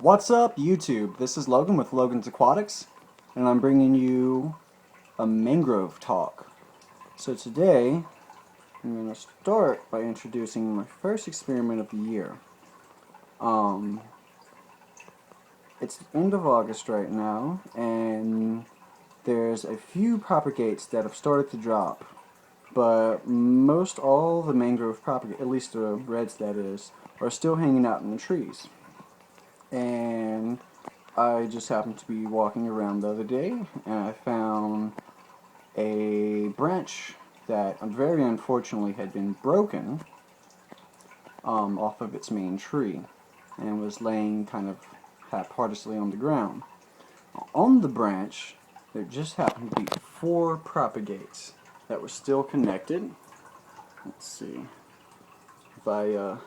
What's up, YouTube? This is Logan with Logan's Aquatics, and I'm bringing you a mangrove talk. So today, I'm going to start by introducing my first experiment of the year. Um, it's the end of August right now, and there's a few propagates that have started to drop, but most all the mangrove propagate, at least the reds that is, are still hanging out in the trees. And I just happened to be walking around the other day, and I found a branch that very unfortunately had been broken off of its main tree and was laying kind of haphazardly on the ground. On the branch, there just happened to be 4 propagates that were still connected. Let's see. By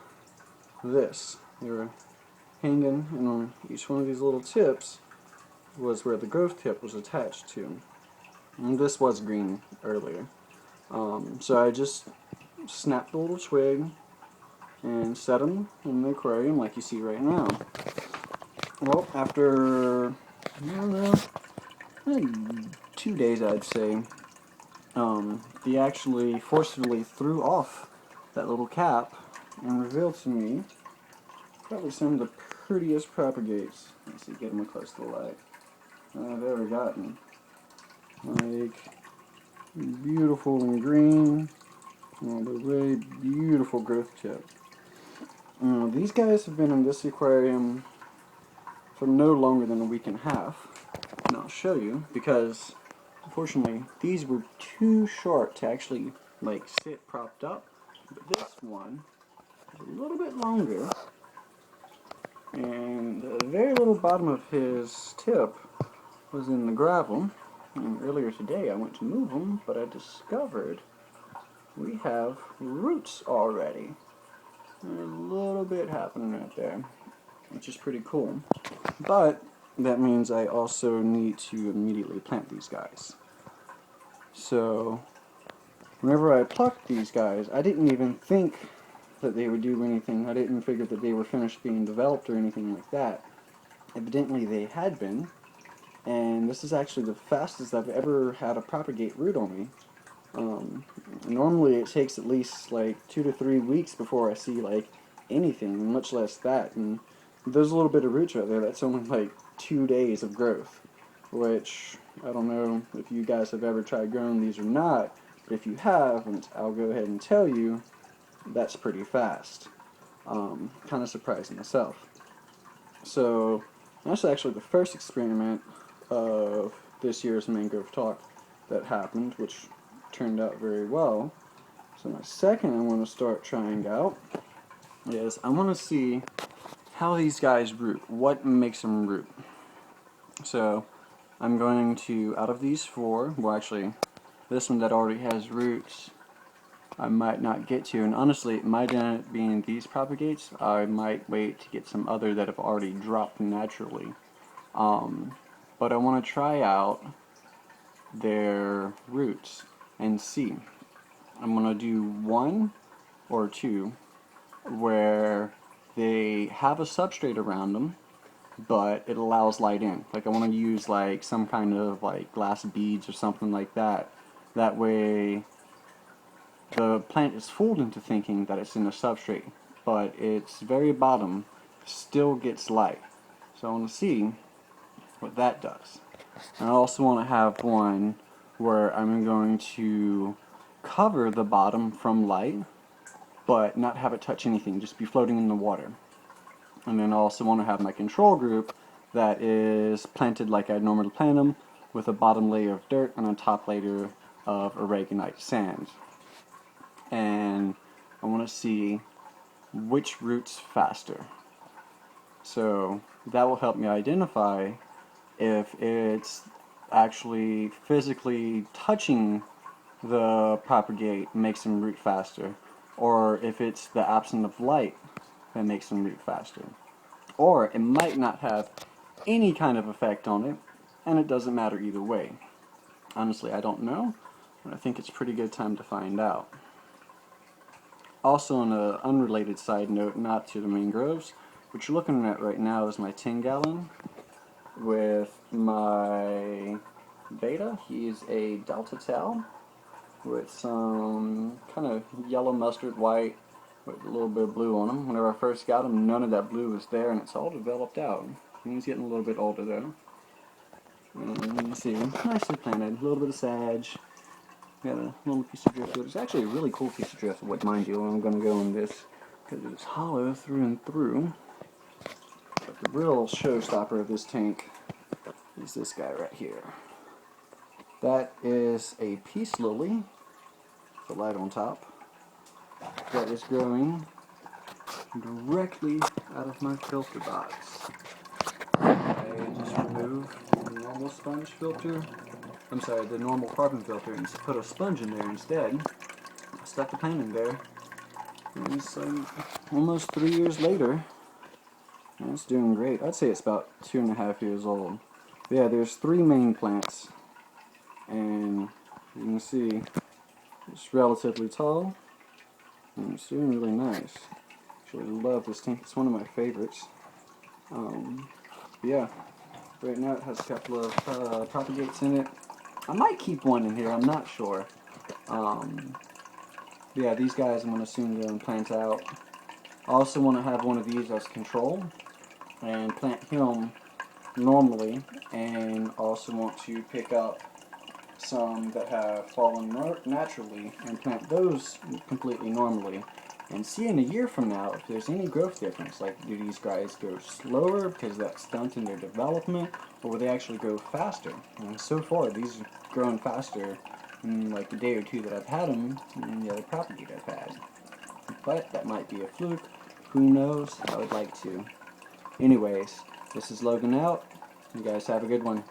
this. They were hanging, and on each one of these little tips was where the growth tip was attached to. And this was green earlier. So I just snapped a little twig and set them in the aquarium like you see right now. Well, after, I don't know, 2 days I'd say, they actually forcefully threw off that little cap and revealed to me probably some of the prettiest propagates. Let's see, get them close to the light. I've ever gotten. Like, beautiful and green. The really beautiful growth tip. These guys have been in this aquarium for no longer than a week and a half. And I'll show you because, unfortunately, these were too short to actually like sit propped up. But this one is a little bit longer, and the very little bottom of his tip was in the gravel. And earlier today I went to move them, but I discovered we have roots already. There's a little bit happening right there, which is pretty cool. But that means I also need to immediately plant these guys. So whenever I plucked these guys, I didn't even think that they would do anything. I didn't figure that they were finished being developed or anything like that. Evidently they had been, and this is actually the fastest I've ever had a propagate root on me. Normally it takes at least like 2 to 3 weeks before I see like anything, much less that. And there's a little bit of roots right there. That's only like 2 days of growth, which I don't know if you guys have ever tried growing these or not, but if you have, and I'll go ahead and tell you, that's pretty fast. Kind of surprising myself. So that's actually the first experiment of this year's Mangrove Talk that happened, which turned out very well. So my second I want to start trying out is I want to see how these guys root, what makes them root. So I'm going to, out of these 4, well actually this one that already has roots I might not get to, and honestly it might end up being these propagates. I might wait to get some other that have already dropped naturally. But I want to try out their roots and see. I'm going to do 1 or 2 where they have a substrate around them, but it allows light in. Like I want to use like some kind of like glass beads or something like that. That way the plant is fooled into thinking that it's in a substrate, but its very bottom still gets light. So I want to see what that does. And I also want to have one where I'm going to cover the bottom from light, but not have it touch anything, just be floating in the water. And then I also want to have my control group that is planted like I'd normally plant them, with a bottom layer of dirt and a top layer of aragonite sand. And I want to see which roots faster. So that will help me identify if it's actually physically touching the propagate makes them root faster, or if it's the absence of light that makes them root faster. Or it might not have any kind of effect on it, and it doesn't matter either way. Honestly, I don't know, but I think it's a pretty good time to find out. Also, on an unrelated side note, not to the mangroves, what you're looking at right now is my 10-gallon with my beta. He's a Delta Tau with some kind of yellow mustard white with a little bit of blue on him. Whenever I first got him, none of that blue was there, and it's all developed out. And he's getting a little bit older though. And you see, nicely planted, a little bit of sag. Got a little piece of driftwood. It's actually a really cool piece of driftwood, mind you. I'm going to go in this because it's hollow through and through. But the real showstopper of this tank is this guy right here. That is a peace lily, the light on top, that is growing directly out of my filter box. I just removed the normal sponge filter. I'm sorry, the normal carbon filter, and just put a sponge in there instead. I stuck the plant in there, and it's like almost 3 years later, and it's doing great. I'd say it's about 2.5 years old. But yeah, there's 3 main plants, and you can see it's relatively tall, and it's doing really nice. Actually, I love this tank. It's one of my favorites. Yeah, right now it has a couple of propagates in it. I might keep one in here, I'm not sure. Yeah, these guys I'm going to soon go and plant out. I also want to have one of these as control and plant him normally, and also want to pick up some that have fallen naturally and plant those completely normally. And see in a year from now if there's any growth difference. Like, do these guys grow slower because that's stunting their development, or will they actually grow faster? And so far, these are growing faster in like the day or two that I've had them than the other propagate I've had. But that might be a fluke. Who knows? I would like to. Anyways, this is Logan out. You guys have a good one.